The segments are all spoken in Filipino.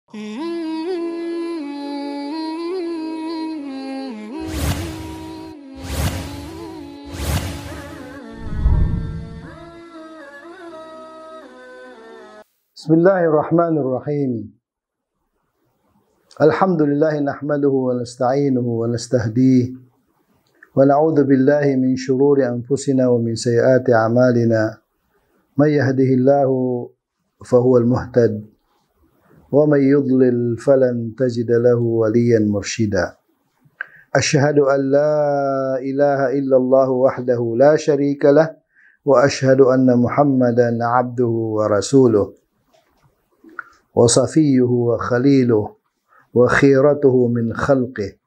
Bismillahirrahmanirrahim. Alhamdulillah nahmaduhu wa nasta'inuhu wa nastahdihi wa na'udzu billahi min shururi anfusina wa min sayyiati a'malina. May yahdihillahu fahuwal muhtad wa may yudlil falan tajida lahu waliyan mursyida. Asyhadu an la ilaha illallah wahdahu la syarika lah wa asyhadu anna Muhammadan 'abduhu wa rasuluh wa safiyuhu wa khaliluh wa khiratuhu min khalqih.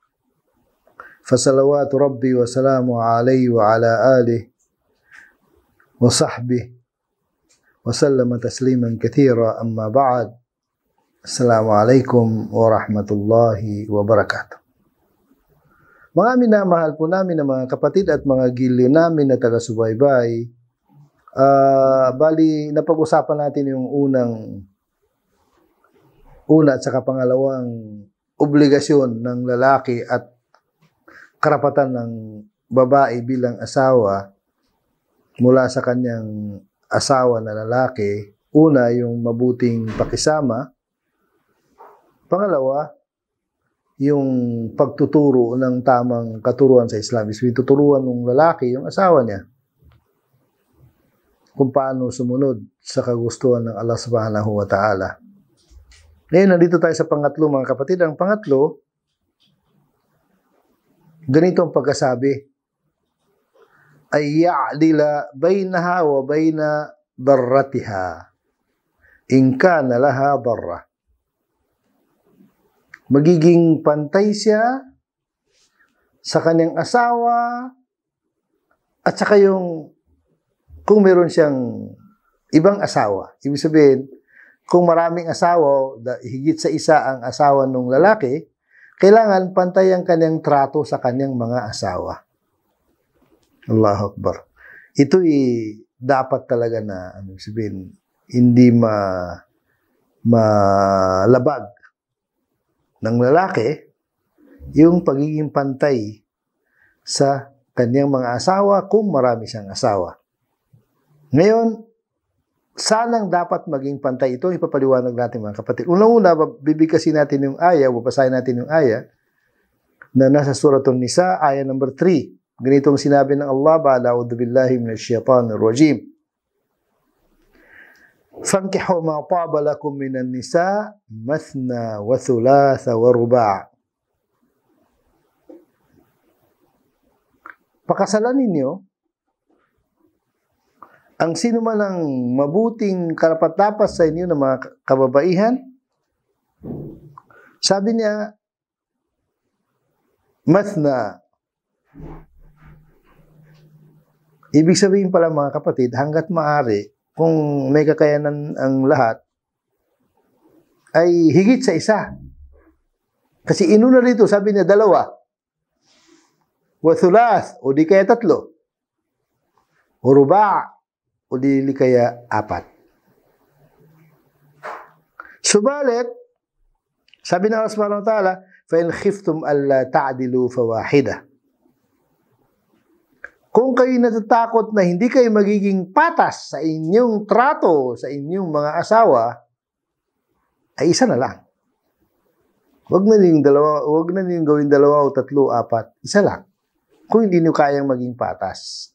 Fasalawatu rabbi wa salamu alaihi wa ala alihi wa sahbihi wa sallama tasliman kathira, amma ba'd. Assalamualaikum warahmatullahi wabarakatuh. Mga minamahal po namin na mga kapatid at mga giliw namin na taga-subaybay, bali napag-usapan natin yung una at saka pangalawang obligasyon ng lalaki at karapatan ng babae bilang asawa mula sa kanyang asawa na lalaki. Una, yung mabuting pakisama. Pangalawa, yung pagtuturo ng tamang katuruan sa Islam. Tuturuan ng lalaki yung asawa niya kung paano sumunod sa kagustuhan ng Allah subhanahu wa ta'ala. Ngayon, nandito tayo sa pangatlo, mga kapatid. Ang pangatlo, ganito ang pagkasabi: ay ya'dila baynaha wa bayna darratiha in kana laha darra. Magiging pantay siya sa kanyang asawa at saka yung kung meron siyang ibang asawa. Ibig sabihin, kung maraming asawa, higit sa isa ang asawa ng lalaki, kailangan pantay ang kanyang trato sa kanyang mga asawa. Allahu Akbar. Ito'y dapat talaga na, sabihin, hindi malabag ng lalaki yung pagiging pantay sa kanyang mga asawa kung marami siyang asawa. Ngayon, sanang dapat maging pantay ito, ipapaliwanag natin, mga kapatid. Una-una, bibigkasin natin yung aya, babasahin natin yung aya na nasa Suratun Nisa, aya number 3. Ganitong sinabi ng Allah, ba'a'udhu billahi minasyaitanir rajim. Fankihu ma taba lakum minan nisa mathna wa thulatha wa ruba'. Pakasalan ninyo ang sino man ang mabuting karapat-dapat sa inyo ng mga kababaihan. Sabi niya, mathna. Ibig sabihin pala, mga kapatid, hanggat maaari, kung may kakayanan ang lahat, ay higit sa isa. Kasi inuna rito, sabi niya, 2. Wa thulath, o di kaya 3. O ruba', o di kaya 4. Subalit, sabi ng Allah subhanahu wa ta'ala, fa in khiftum alla ta'dilu fawahida. Kung kayo natatakot na hindi kayo magiging patas sa inyong trato sa inyong mga asawa, ay isa na lang. Huwag na ninyong gawin 2 o 3 o 4. Isa lang. Kung hindi niyo kayang maging patas.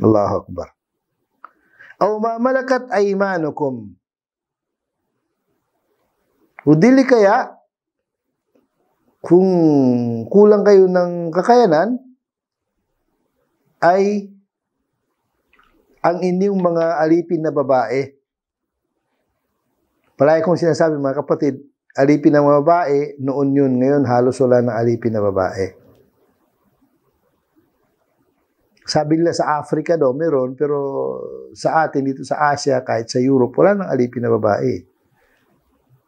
Allahu Akbar. Aw ma malakat aymanukum. Udili kaya, kung kulang kayo ng kakayanan, ay ang inyong mga alipin na babae. Palagi kong sinasabi, mga kapatid, alipin ng mga babae, noon yun, ngayon halos wala ng alipin na babae. Sabi nila sa Africa daw meron, pero sa atin dito sa Asia, kahit sa Europe, wala nang alipin na babae.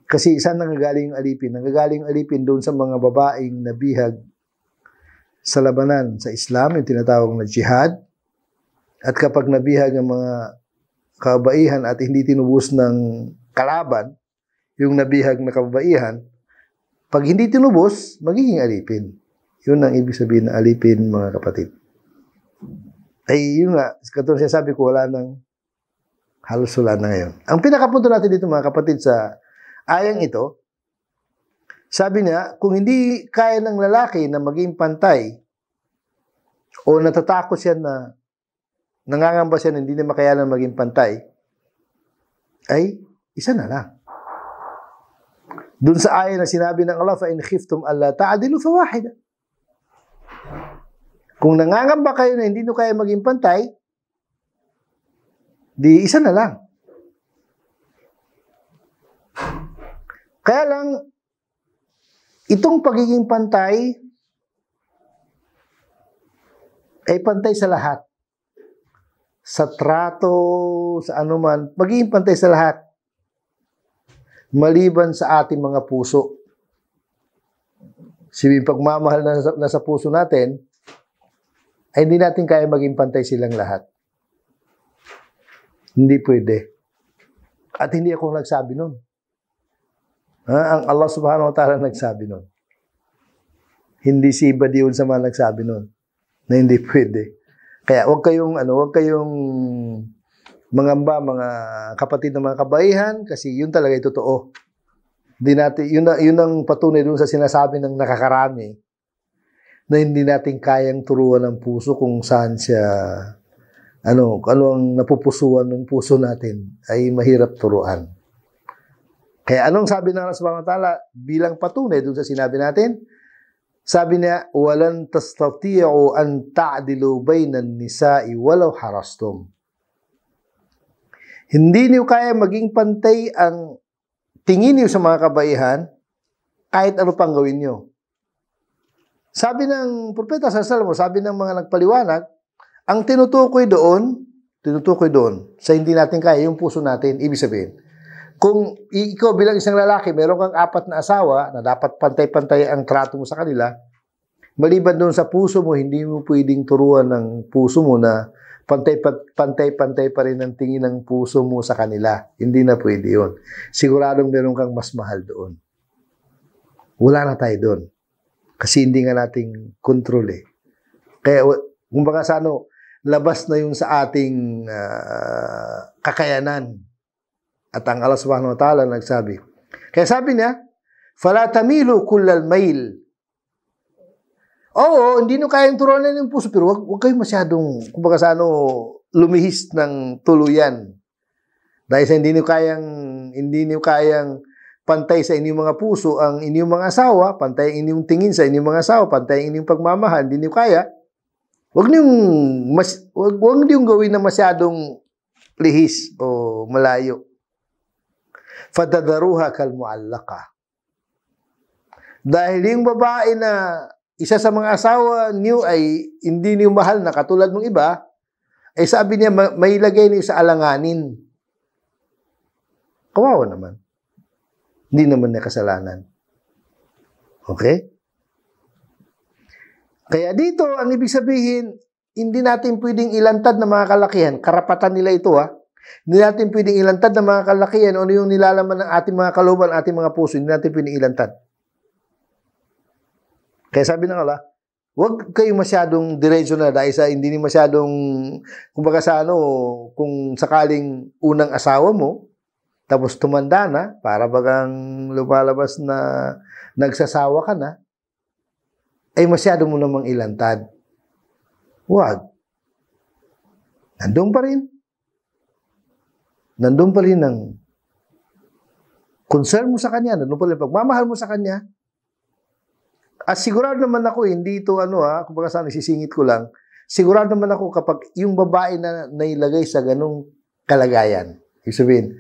Kasi saan nanggagaling yung alipin? Nanggagaling yung alipin doon sa mga babaeng nabihag sa labanan sa Islam, yung tinatawag na jihad. At kapag nabihag ang mga kabaihan at hindi tinubos ng kalaban, yung nabihag na kababaihan, pag hindi tinubos, magiging alipin. Yun ang ibig sabihin ng alipin, mga kapatid. Ay, yun nga, katulad siya sabi ko, halos wala na ngayon. Ang pinakapunto natin dito, mga kapatid, sa ayang ito, sabi niya, kung hindi kaya ng lalaki na maging pantay, o natatakot siya na nangangamba siya na hindi na makayanan maging pantay, ay isa na lang. Doon sa ayah na sinabi ng Allah, fa in khiftum alla ta'dilu fawahida. Kung nangangamba kayo na hindi nyo kaya maging pantay, di isa na lang. Kaya lang, itong pagiging pantay ay pantay sa lahat. Sa trato, sa anuman, magiging pantay sa lahat. Maliban sa ating mga puso. Yung pagmamahal na sa puso natin, ay hindi natin kaya maging pantay silang lahat. Hindi pwede. At hindi ako nagsabi nun. Ang Allah subhanahu wa ta'ala nagsabi nun. Hindi si Ibadiun sa mga nagsabi nun. Na hindi pwede. Kaya huwag kayong mangamba, mga kapatid ng mga kabaihan, kasi yun talaga yung totoo. Hindi natin, yun ang patunay dun sa sinasabi ng nakakarami, na hindi natin kayang turuan ng puso kung saan siya, ano ang napupusuan ng puso natin, ay mahirap turuan. Kaya anong sabi ng Allah subhanahu wa ta'ala bilang patunay dun sa sinabi natin? Sabi niya, walan tastati'u an ta'dilu bainan nisa'i walau harastum. Hindi niyo kaya maging pantay ang tingin niyo sa mga kabaihan kahit ano pang gawin niyo. Sabi ng propeta sallallahu alaihi wasallam, sabi ng mga nagpaliwanag, ang tinutukoy doon sa hindi natin kaya, yung puso natin. Ibig sabihin, kung ikaw bilang isang lalaki, meron kang 4 na asawa na dapat pantay-pantay ang trato mo sa kanila, maliban doon sa puso mo, hindi mo pwedeng turuan ng puso mo na pantay-pantay pa rin ang tingin ng puso mo sa kanila. Hindi na pwede yun. Siguradong meron kang mas mahal doon. Wala na tayo doon. Kasi hindi nga nating control eh. Kaya, kumbaga sa labas na yung sa ating kakayanan. At ang Allah subhanahu wa ta'ala nagsabi. Kaya sabi niya, فَلَا تَمِيلُوا كُلَّ الْمَيْلِ. Oo, hindi nyo kayang turuan yung puso, pero wag kayong masyadong, kumbaga sa lumihis ng tuluyan. Dahil sa hindi nyo kayang pantay sa inyong mga puso ang inyong mga asawa, pantay ang inyong tingin sa inyong mga asawa, pantay ang inyong pagmamahal, hindi nyo kaya, wag niyong gawin na masyadong lihis o malayo. Fadadaruha kalmu'allaka. Dahil yung babae na isa sa mga asawa niyo ay hindi niyo mahal na katulad ng iba, ay sabi niya, may ilagay niyo sa alanganin. Kawawa naman. Hindi naman niya kasalanan. Okay? Kaya dito, ang ibig sabihin, hindi natin pwedeng ilantad ng mga kalakihan. Karapatan nila ito, ha? Hindi natin pwedeng ilantad ng mga kalakihan o ano yung nilalaman ng ating mga kalooban, ating mga puso. Hindi natin pwedeng ilantad. Kaya sabi ng Allah, huwag kayong masyadong diretso na dahil sa hindi masyadong, kumbaga sa kung sakaling unang asawa mo, tapos tumanda na, para bagang lumalabas na nagsasawa ka na, ay masyado mo namang ilantad. Huwag. Nandun pa rin. Nandun pa rin ang concern mo sa kanya, nandun pa rin pagmamahal mo sa kanya. At sigurado naman ako, hindi ito kumbaga sana isisingit ko lang, sigurado naman ako kapag yung babae na nailagay sa ganung kalagayan, ibig sabihin,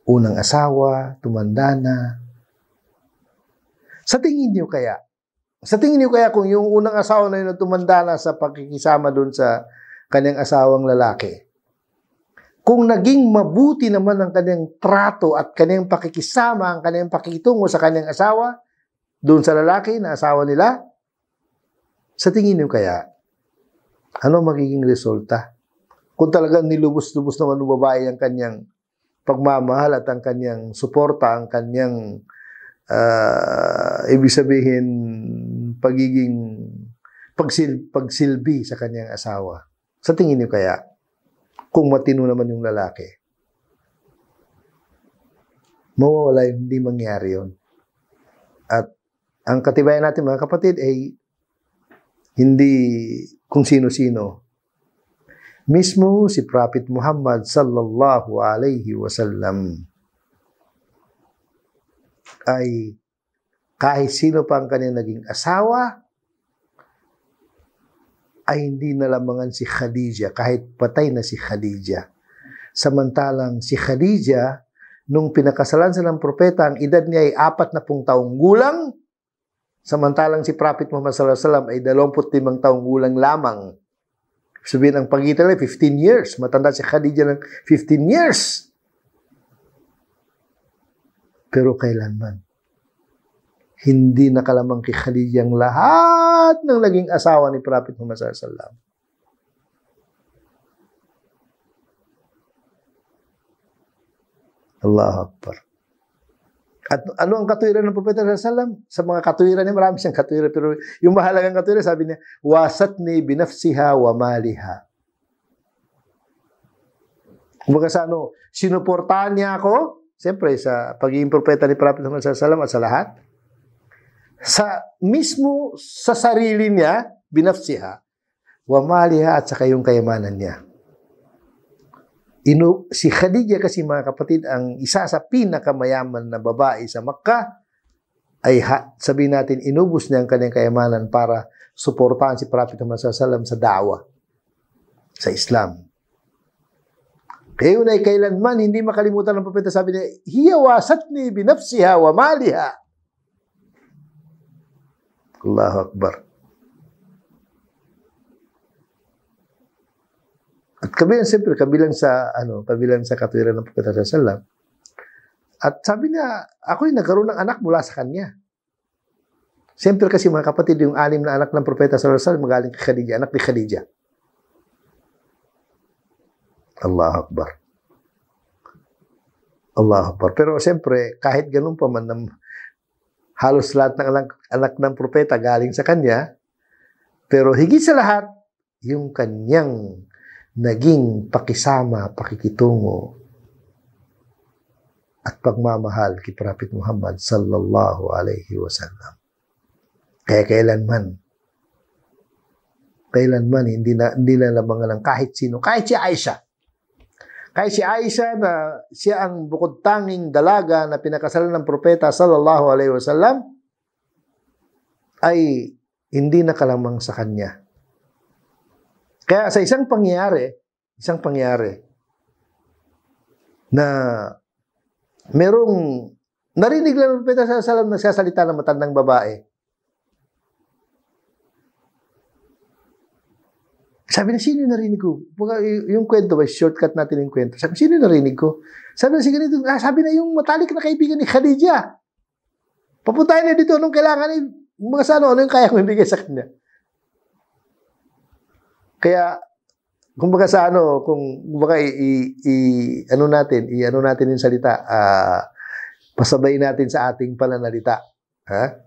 unang asawa, tumanda na. Sa tingin niyo kaya kung yung unang asawa na yun tumanda na sa pakikisama doon sa kanyang asawang lalaki, kung naging mabuti naman ang kanyang trato at kanyang pakikisama, ang kanyang pakikitungo sa kanyang asawa, doon sa lalaki na asawa nila, sa tingin niyo kaya, ano magiging resulta? Kung talagang nilubos-lubos naman ng babae ang kanyang pagmamahal at ang kanyang suporta, ang kanyang ibig sabihin pagiging pagsilbi sa kanyang asawa. Sa tingin niyo kaya, kung matino naman yung lalaki, mawawala yun, hindi mangyari yun. At ang katibayan natin mga kapatid ay hindi kung sino-sino. Mismo si Prophet Muhammad sallallahu alaihi wasallam ay kahit sino pa ang kanyang naging asawa, ay hindi nalamangan si Khadija, kahit patay na si Khadija. Samantalang si Khadija, nung pinakasalan sa ng propeta, ang edad niya ay 40 taong gulang, samantalang si Prophet Muhammad sallallahu alaihi wasallam ay 25 taong gulang lamang. Sabihin, ang pagitan ay 15 years. Matanda si Khadija ng 15 years. Pero kailanman, hindi nakalamang kay Khadija ang lahat ng naging asawa ni Prophet Muhammad sallallahu alaihi wasallam. Allahu Akbar. At ano ang katuwiran ng Propeta sallallahu alaihi wasallam? Sa mga katuwiran niya, marami siyang katuwiran, pero yung mahalagang katuwiran, sabi niya, wasatni binafsiha wa maliha. Kumbaga sa ano, sinuportahan niya ako, siyempre sa pagiging propeta ni Prophet Muhammad sallallahu alaihi wasallam at sa lahat, sa mismo sa sarili niya, binafsiha, wa maliha, at saka yung kayamanan niya. Si Khadija kasi mga kapatid, ang isa sa pinakamayaman na babae sa Makkah, ay sabihin natin, inubos niya ang kanyang kayamanan para suportahan si Prophet Muhammad sallallahu alaihi wasallam sa da'wah, sa Islam. Kaya yun ay kailanman hindi makalimutan ng propeta, sabi niya, hiya wasatni binafsiha wa maliha. Allahu Akbar. At kabilang, siyempre, kabilang sa katuwiran ng propeta sallallahu alaihi wasallam. At sabi niya, ako'y nagkaroon ng anak mula sa kanya. Siyempre kasi mga kapatid, yung 6 na anak ng propeta sallallahu alaihi wasallam magaling kay Khadija, anak ni Khadija. Allahu Akbar. Allahu Akbar. Pero siyempre, kahit ganun pa man, halos lahat ng anak ng propeta galing sa kanya, pero higit sa lahat, yung kanyang naging pakisama, pakikitungo, at pagmamahal kay Prophet Muhammad sallallahu alaihi wasallam. Kaya kailanman hindi na lamangan ng kahit sino, kahit si Aisha. Kahit si Aisha na siya ang bukod tanging dalaga na pinakasalan ng propeta sallallahu alaihi wasallam, ay hindi nakalamang sa kanya. Kaya sa isang pangyayari na merong narinig lang ng propeta sallallahu alaihi wasallam nagsasalita ng matandang babae. Sabi na, sino yung narinig ko? Yung kwento ba, shortcut natin yung kwento. Sabi, sino yung narinig ko? Sabi na, sige nito, sabi na yung matalik na kaibigan ni Khadija. Papuntahin na dito, anong kailangan, mga sa ano yung kaya kong ibigay sa kanya. Kaya, kumbaga sa ano, kumbaga ano natin yung salita, pasabayin natin sa ating pananalita. Ha?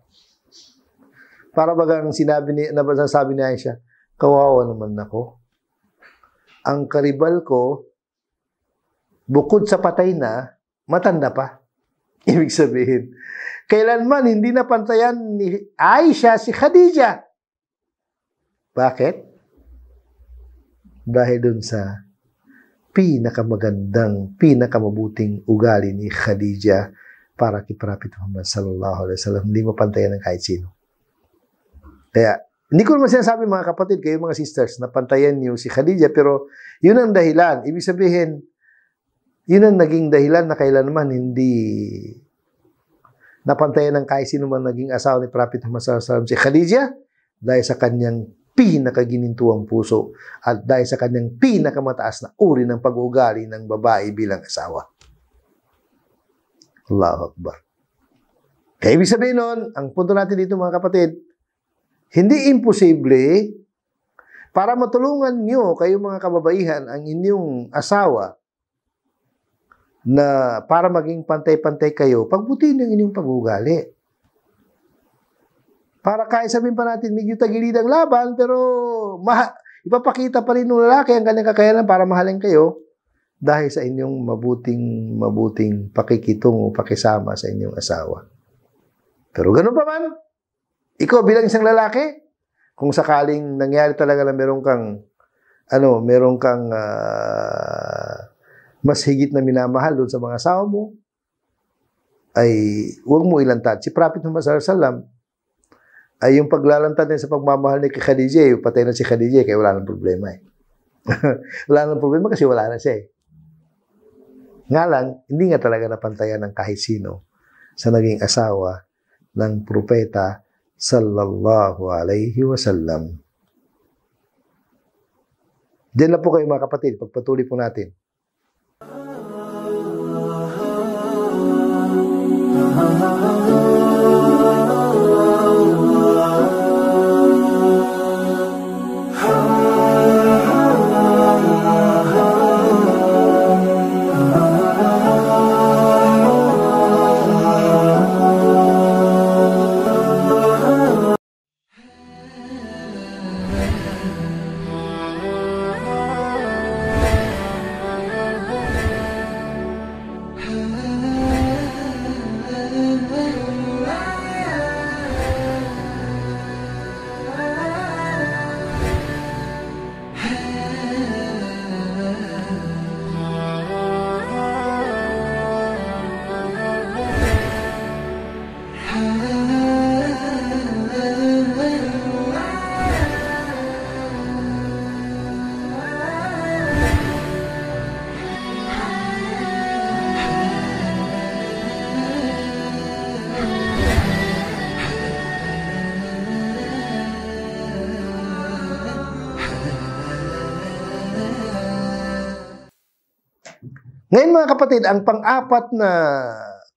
Para bagang nasabi ni Aisha, kawawa naman ako. Ang karibal ko, bukod sa patay na, matanda pa. Ibig sabihin, kailanman hindi napantayan ni Aisha si Khadija. Bakit? Dahil dun sa pinakamagandang, pinakamabuting ugali ni Khadija para kay Prophet Muhammad sallallahu alaihi wasallam. Hindi mapantayan ng kahit sino. Kaya, hindi ko naman sinasabi mga kapatid, kayo mga sisters, na pantayan niyo si Khadija, pero yun ang dahilan. Ibig sabihin, yun ang naging dahilan na kailanman hindi napantayan ng kahit sino man naging asawa ni Prophet Muhammad sallallahu alaihi wasallam si Khadija, dahil sa kanyang pinakaginintuang puso at dahil sa kanyang pinakamataas na uri ng pag-uugali ng babae bilang asawa. Allahu Akbar. Kaya ibig sabihin nun, ang punto natin dito mga kapatid, hindi imposible para matulungan nyo, kayong mga kababaihan, ang inyong asawa na para maging pantay-pantay kayo, pagbutihin yung inyong pag-uugali. Para kahit sabihin pa natin, medyo tagilid ang laban, pero ipapakita pa rin ng lalaki ang kanyang kakayanan para mahalin kayo dahil sa inyong mabuting pakikitungo, pakisama sa inyong asawa. Pero ganun pa man, ikaw bilang isang lalaki, kung sakaling nangyari talaga na meron kang mas higit na minamahal doon sa mga asawa mo, ay huwag mo ilantad. Si Prophet Muhammad sallallahu alaihi wasallam ay yung paglalantad niya sa pagmamahal ni Khadijah, yung patay na si Khadijah, kaya wala nang problema eh. Wala nang problema kasi wala na siya eh. Nga lang, hindi nga talaga napantayan ng kahit sino sa naging asawa ng propeta sallallahu alaihi wasallam. Diyan lang po kayo mga kapatid, pagpatuloy po natin. Ngayon mga kapatid, ang pang-apat na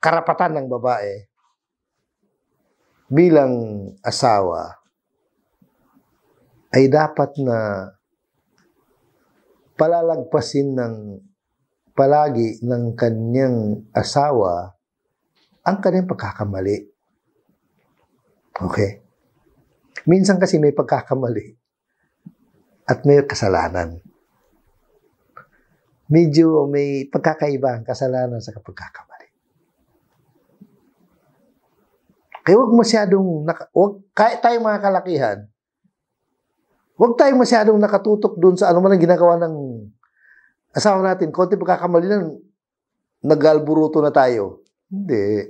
karapatan ng babae bilang asawa ay dapat na palalagpasin palagi ng kanyang asawa ang kanyang pagkakamali. Okay? Minsan kasi may pagkakamali at may kasalanan. Medyo may pagkakaiba ang kasalanan sa pagkakamali. Kaya huwag masyadong, kahit tayong mga kalakihan, huwag tayong masyadong nakatutok dun sa ano man ang ginagawa ng asawa natin. Konti pagkakamali lang, nag-alburuto na tayo. Hindi.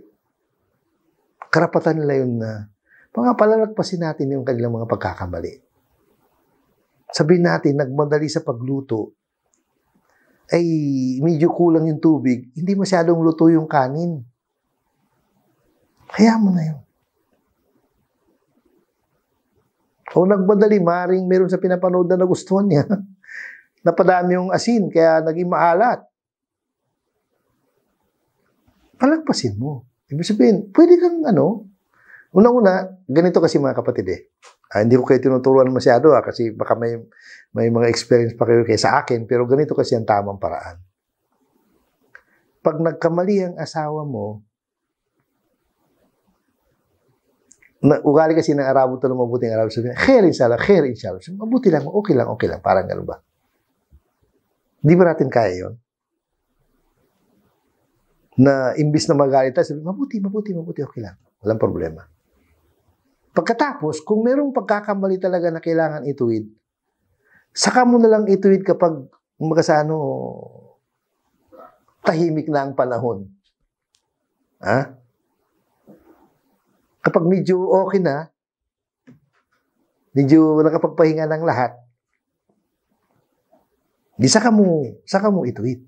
Karapatan nila yun na palalagpasin natin yung kanilang mga pagkakamali. Sabihin natin, nagmadali sa pagluto, ay medyo kulang yung tubig, hindi masyadong luto yung kanin. Kaya mo na yun. O nagmadali, maring meron sa pinapanood na nagustuhan niya. Napadami yung asin, kaya naging maalat. Palagpasin mo. Ibig sabihin, pwede kang unang-una, ganito kasi mga kapatid eh. Hindi ko kayo tinuturuan masyado kasi baka may mga experience pa kayo sa akin, pero ganito kasi ang tamang paraan. Pag nagkamali ang asawa mo, ugali kasi ng Arabo ito na mabuting Arabo, sabihin, khair inshallah. Mabuti lang, okay lang, parang gano'n ba? Di ba natin kaya yun? Na imbis na magalit tayo, sabihin, mabuti, okay lang. Walang problema. Pagkatapos, kung merong pagkakamali talaga na kailangan ituwid, saka mo na lang ituwid kapag tahimik na ang panahon. Ha? Kapag medyo okay na, medyo nakapagpahinga ng lahat, di saka mo ituwid.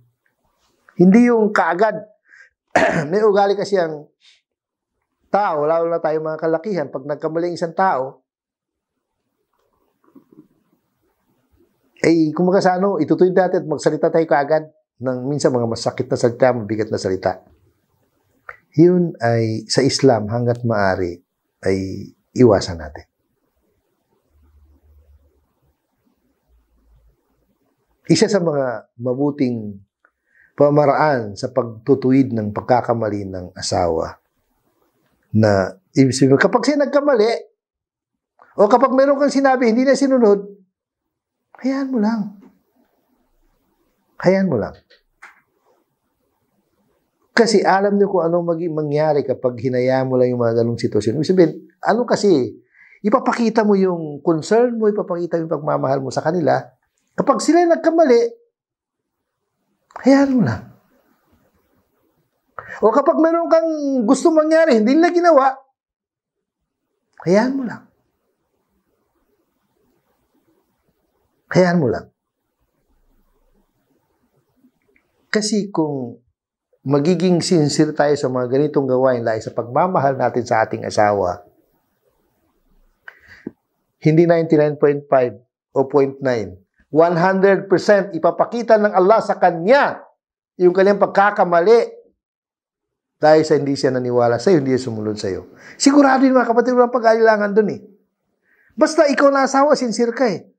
Hindi yung kaagad. May ugali kasi ang tao, lalo na tayo mga kalakihan, pag nagkamali isang tao, kung itutuwid natin at magsalita tayo kaagad ng minsan mga masakit na salita, mabigat na salita. Yun ay sa Islam hanggat maaari ay iwasan natin. Isa sa mga mabuting pamaraan sa pagtutuwid ng pagkakamali ng asawa. Na ibig sabihin, kapag siya nagkamali, o kapag meron kang sinabi, hindi na sinunod, hayaan mo lang. Hayaan mo lang. Kasi alam niyo kung anong mangyari kapag hinayaan mo lang yung mga ganong sitwasyon. Ibig sabihin, ano kasi, ipapakita mo yung concern mo, ipapakita mo yung pagmamahal mo sa kanila. Kapag sila nagkamali, hayaan mo lang. O kapag meron kang gusto mangyari, hindi nila ginawa, hayaan mo lang. Hayaan mo lang. Kasi kung magiging sincere tayo sa mga ganitong gawain dahil sa pagmamahal natin sa ating asawa, hindi 99.5 o 0.9, 100% ipapakita ng Allah sa kanya yung kanyang pagkakamali dahil sa hindi siya naniwala sa'yo, hindi siya sumunod sa'yo. Sigurado yun mga kapatid, walang pag-alilangan dun eh. Basta ikaw na asawa, sincere ka eh.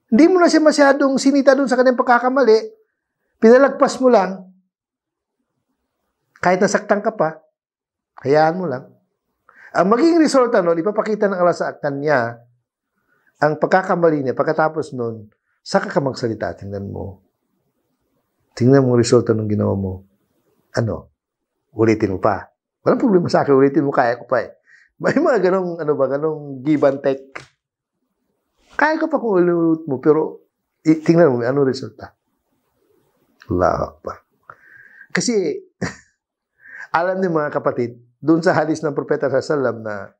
Hindi mo na siya masyadong sinita dun sa kanyang pagkakamali, pinalagpas mo lang, kahit nasaktan ka pa, hayaan mo lang. Ang magiging resulta nun, ipapakita ng Allah sa kanya ang pagkakamali niya. Pagkatapos nun, saka ka magsalita, tingnan mo. Tingnan mo ang resulta ng ginawa mo. Ano? Ulitin mo pa. Walang problema sa akin, ulitin mo, kaya ko pa eh. May mga ganong give and take. Kaya ko pa kung ulit mo, pero tingnan mo, ano resulta? Allahu Akbar. Kasi, alam niyo mga kapatid, doon sa hadis ng Propeta sallallahu na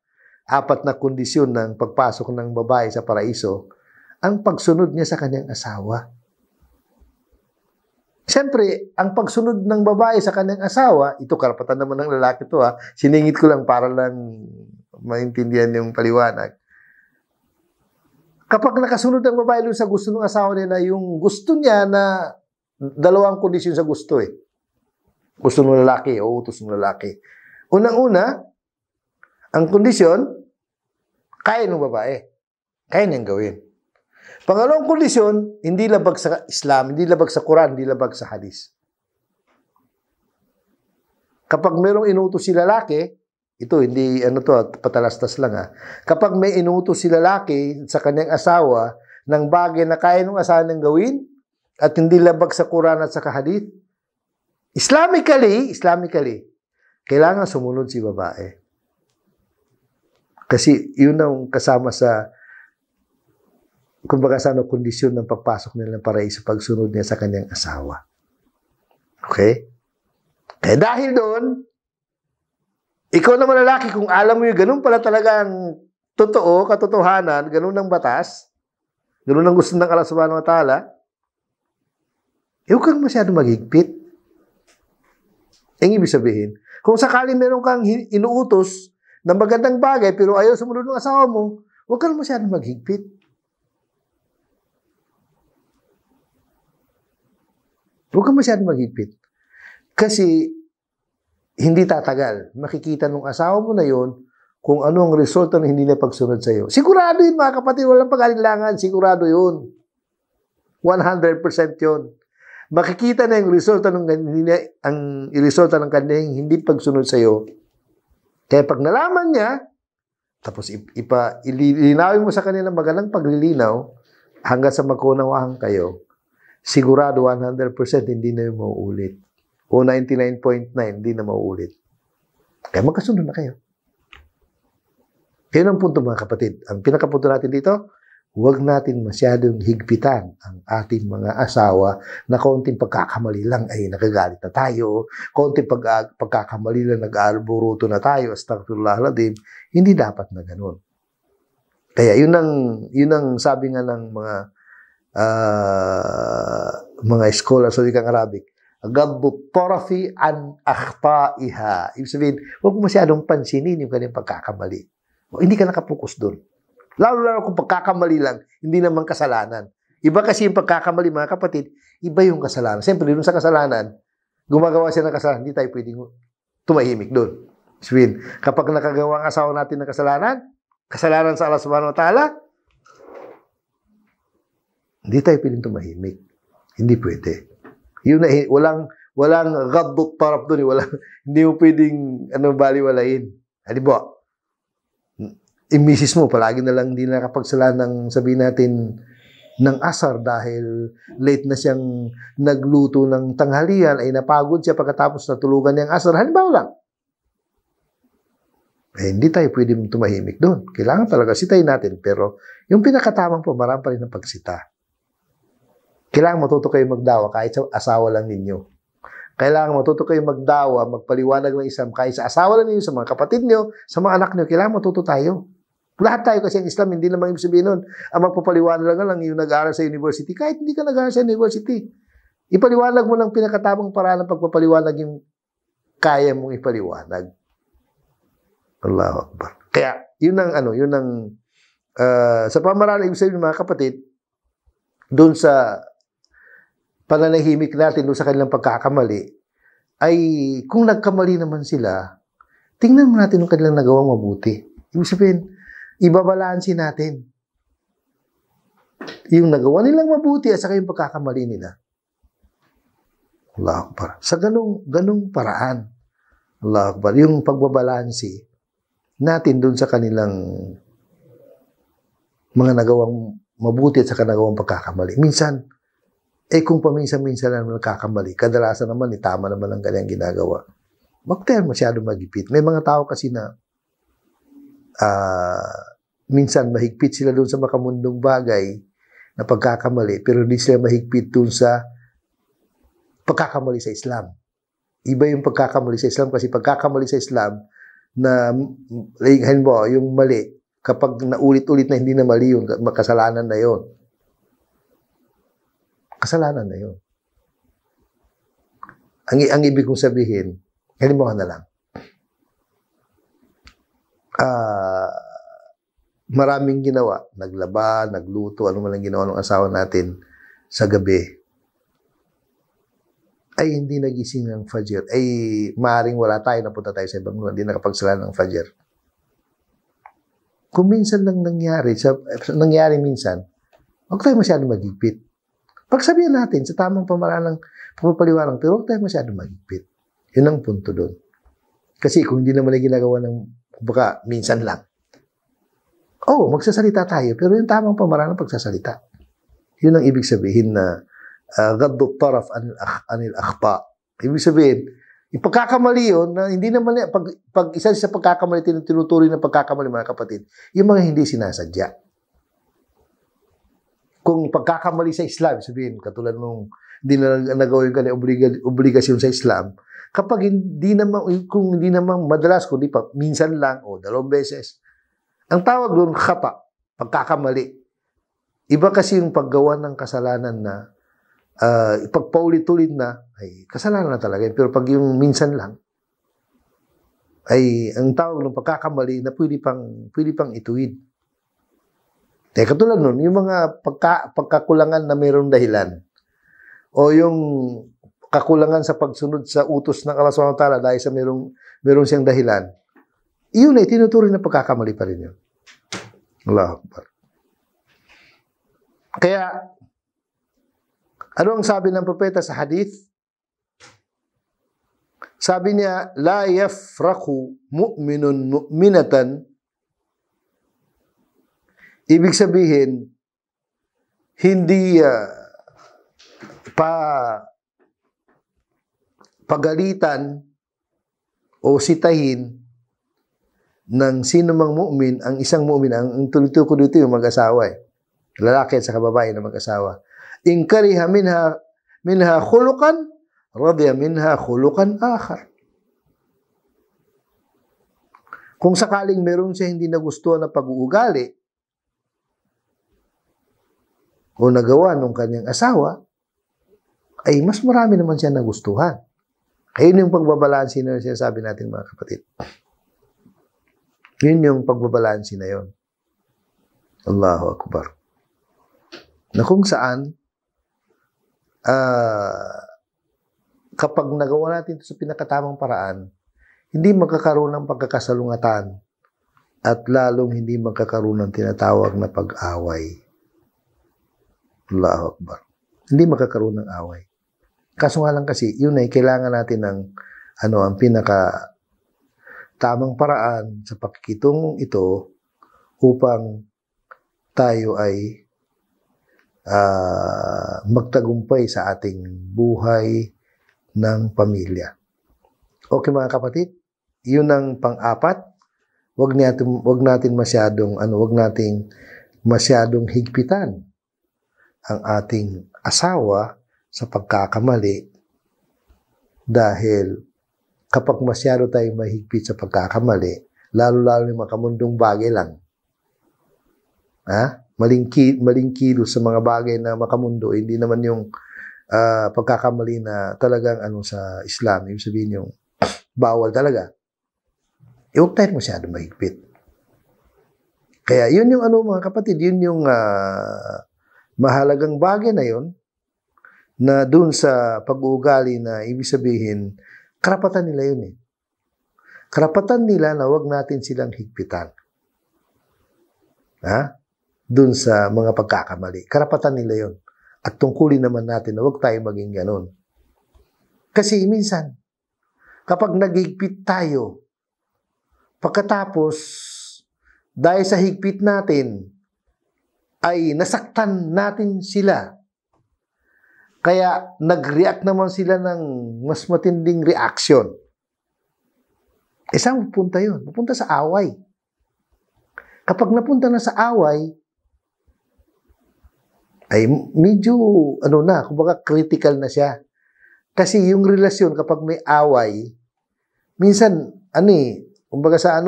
4 na kondisyon ng pagpasok ng babae sa paraiso, ang pagsunod niya sa kanyang asawa. Siyempre, ang pagsunod ng babae sa kanyang asawa, ito karapatan naman ng lalaki to ha, siningit ko lang para lang maintindihan yung paliwanag. Kapag nakasunod ang babae doon sa gusto ng asawa niya na yung gusto niya na 2 kondisyon sa gusto eh. Gusto ng lalaki o utos ng lalaki. Unang-una, ang kondisyon, kaya ng babae. Kaya niyang gawin. Pangalawang kondisyon, hindi labag sa Islam, hindi labag sa Quran, hindi labag sa hadis. Kapag mayroong inutos si lalaki, ito hindi patalastas lang ha. Kapag may inutos si lalaki sa kanyang asawa ng bagay na kaya ng asawa niyang gawin at hindi labag sa Quran at sa hadith, Islamically, kailangan sumunod si babae. Kasi yun ang kasama sa kumbaga sa kondisyon ng pagpasok nila ng paraiso pagsunod niya sa kanyang asawa. Okay? Kaya dahil doon, ikaw naman lalaki, kung alam mo yung ganun pala talagang totoo, katotohanan, ganun ang batas, ganun ang gusto ng Allah subhanahu wa ta'ala, huwag kang masyadong maghigpit. Ang ibig sabihin, kung sakaling meron kang inuutos ng magandang bagay pero ayaw sumunod ng asawa mo, huwag kang masyadong maghigpit. Huwag kang masyadong maghigpit. Kasi hindi tatagal. Makikita ng asawa mo na yon kung ano ang resulta ng hindi na pagsunod sa iyo. Sigurado yun mga kapatid, walang pag-alinlangan. Sigurado yun. 100% yun. Makikita na yung resulta ng kanyang hindi pagsunod sa iyo. Kaya pag nalaman niya, tapos ilinawin mo sa kanya ng magandang paglilinaw hanggang sa magkunawaan kayo, sigurado 100% hindi na yung mauulit. O 99.9, hindi na mauulit. Kaya magkasunod na kayo. Kaya ang punto mga kapatid. Ang pinakapunto natin dito, huwag natin masyadong higpitan ang ating mga asawa na konting pagkakamali lang ay nakagalit na tayo, konting pagkakamali lang nag-aalburuto na tayo, astaghfirullahaladzim. Hindi dapat na ganun. Kaya yun ang sabi nga ng mga scholars sa wikang Arabic, Gadbu tarafi an akhtaiha. Ibig sabihin, huwag masyadong pansinin yung kanyang pagkakamali. O, hindi ka nakapokus doon. Lalo kung pagkakamali lang, hindi naman kasalanan. Iba kasi yung pagkakamali, mga kapatid, iba yung kasalanan. Siyempre, doon sa kasalanan, gumagawa siya ng kasalanan, hindi tayo pwedeng tumahimik doon. Sabihin, kapag nakagawa ang asawa natin ng kasalanan sa Allah subhanahu wa ta'ala, hindi tayo pwedeng tumahimik. Hindi pwede. Yun na, walang ghaddu taraf doon, walang, hindi mo pwedeng baliwalain. Di ba? Misis mo, palagi na lang hindi nakapagsala ng sabihin natin ng asar dahil late na siyang nagluto ng tanghalian, ay napagod siya pagkatapos natulugan niyang asar. Halimbawa lang. Hindi tayo pwedeng tumahimik doon. Kailangan talaga sitayin natin. Pero yung pinakatamang pamaraan pa rin ng pagsita. Kailangan matuto kayo magdawa kahit sa asawa lang ninyo. Kailangan matuto kayo magdawa, magpaliwanag ng Islam kahit sa asawa lang ninyo, sa mga kapatid niyo, sa mga anak niyo. Kailangan matuto tayo. Lahat tayo kasi ang Islam, hindi naman ibig sabihin nun, ang magpapaliwanag lang yung nag-aaral sa university, kahit hindi ka nag-aaral sa university. Ipaliwanag mo ng pinakatamang paraan ng pagpapaliwanag yung kaya mong ipaliwanag. Allahu Akbar. Kaya, yun ang sa pamaraan, ibig sabihin mga kapatid, doon sa pananahimik natin, doon sa kanilang pagkakamali, ay kung nagkamali naman sila, tingnan mo natin yung kanilang nagawang mabuti. Ibig sabihin, ibabalansin natin yung nagawa nilang mabuti at saka yung pagkakamali nila. Allahu Akbar. Sa ganung paraan, Allahu Akbar, yung pagbabalansi natin dun sa kanilang mga nagawang mabuti at saka nagawang pagkakamali. Minsan, kung paminsan-minsan naman nagkakamali, kadalasan naman, tama naman ang kanyang ginagawa. Huwag tayo masyado magipit. May mga tao kasi na minsan mahigpit sila doon sa makamundong bagay na pagkakamali, pero hindi sila mahigpit doon sa pagkakamali sa Islam. Iba yung pagkakamali sa Islam kasi pagkakamali sa Islam na halimbawa yung mali, kapag naulit-ulit na hindi na mali yun, makasalanan na yun. Kasalanan na yun. Ang ibig kong sabihin, halimbawa na lang, maraming ginawa, naglaba, nagluto, ano man ang ginawa ng asawa natin sa gabi, ay hindi nagising ng Fajr, ay maaaring wala tayo, napunta tayo sa ibang lugar, hindi nakapagsala ng Fajr. Kung minsan lang nangyari minsan, huwag tayo masyadong magigpit. Pagsabihan natin sa tamang pamaraan ng pagpapaliwanag, pero huwag tayo masyadong magigpit. Yun ang punto doon. Kasi kung hindi naman ay ginagawa ng baka minsan lang, magsasalita tayo, pero yung tamang pamaraan ng pagsasalita. Yun ang ibig sabihin na gaddu taraf anil akhta. Ibig sabihin, yung pagkakamali yun, na hindi naman, pag isa sa pagkakamali, tinutuloy na pagkakamali mga kapatid, yung mga hindi sinasadya. Kung pagkakamali sa Islam, sabihin, katulad nung hindi na nagawa yung kanyang obligasyon sa Islam, kapag kung hindi naman madalas, kundi pa, minsan lang, o 2 beses, ang tawag doon, khata, pagkakamali. Iba kasi yung paggawa ng kasalanan na pagpaulit-ulit na, ay kasalanan na talaga. Pero pag yung minsan lang, ay ang tawag ng pagkakamali na pwede pang ituwid. Katulad nun, yung mga pagkakulangan na mayroong dahilan, o yung kakulangan sa pagsunod sa utos ng Allah Subhanahu wa Ta'ala dahil sa mayroong siyang dahilan, iyon ay tinuturing na pagkakamali pa rin yun. Allahu Akbar. Kaya, ano ang sabi ng propeta sa hadith? Sabi niya, la yafraku mu'minun mu'minatan. Ibig sabihin, hindi pagalitan o sitahin ng sino mang mu'min ang isang mu'min. Ang tulito ko dito yung mag-asawa lalaki at sa babae na mag-asawa. In kariha minha khuluqan, radiya minha khuluqan akhar. Kung sakaling meron siya hindi nagustuhan na pag-uugali o nagawa ng kanyang asawa, ay mas marami naman siya nagustuhan. Ayun yung pagbabalansi na sinasabi natin mga kapatid. Yun yung pagbabalansi na yun. Allahu Akbar. Na kung saan, kapag nagawa natin ito sa pinakatamang paraan, hindi magkakaroon ng pagkakasalungatan at lalong hindi magkakaroon ng tinatawag na pag-away. Allahu Akbar. Hindi magkakaroon ng away. Kaso nga lang kasi, yun ay kailangan natin ng ang pinaka tamang paraan sa pakikitungong ito upang tayo ay magtagumpay sa ating buhay ng pamilya. Okay mga kapatid, yun ang pang-apat. Wag natin masyadong higpitan ang ating asawa sa pagkakamali, dahil kapag masyado tayong mahigpit sa pagkakamali, lalo-lalo yung makamundong bagay lang, maling kilos sa mga bagay na makamundo, hindi naman yung pagkakamali na talagang sa Islam, yung sabihin yung bawal talaga. Huwag tayo masyado mahigpit. Kaya yun yung mga kapatid, yun yung mahalagang bagay na yun, na dun sa pag-uugali na ibig sabihin, karapatan nila yun eh. Karapatan nila na wag natin silang higpitan. Dun sa mga pagkakamali. Karapatan nila yun. At tungkulin naman natin na wag tayo maging ganun. Kasi minsan, kapag naghigpit tayo, pagkatapos, dahil sa higpit natin, ay nasaktan natin sila. Kaya nag-react naman sila ng mas matinding reaction. Saan pupunta yun? Pupunta sa away. Kapag napunta na sa away, ay medyo, kumbaga critical na siya. Kasi yung relasyon kapag may away, minsan, kumbaga sa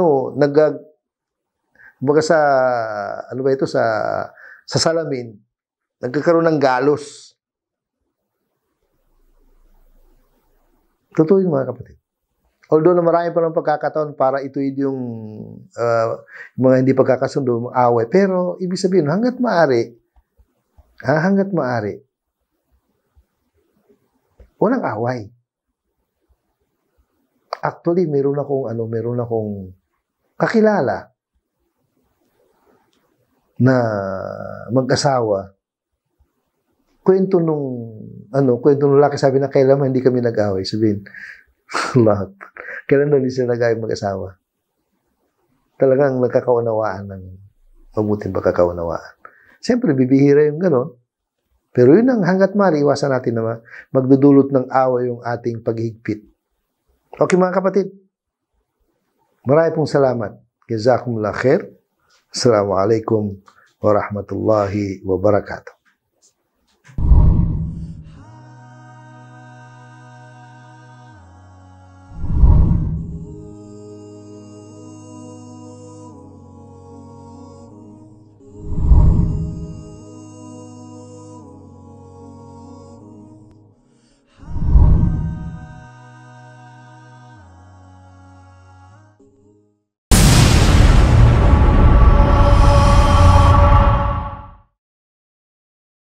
sa salamin, nagkakaroon ng galos. Totoo yung mga kapatid. Although na marami pa ng pagkakataon para ituwid yung mga hindi pagkakasundo, away. Pero, ibig sabihin, hanggat maaari, walang away. Actually, meron akong kakilala na mag-asawa. Kwento nung lalaki, sabi na kailan hindi kami nag-away. Sabihin, lahat. Kailan doon hindi sila nag-away mag-asawa? Talagang nagkakaunawaan ng mabuting pagkakaunawaan. Siyempre, bibihira yung gano'n. Pero yun ang hanggat maaari, iwasan natin na magdudulot ng away yung ating paghigpit. Okay mga kapatid, marami pong salamat. Jazakumullah khair. Assalamualaikum warahmatullahi wabarakatuh.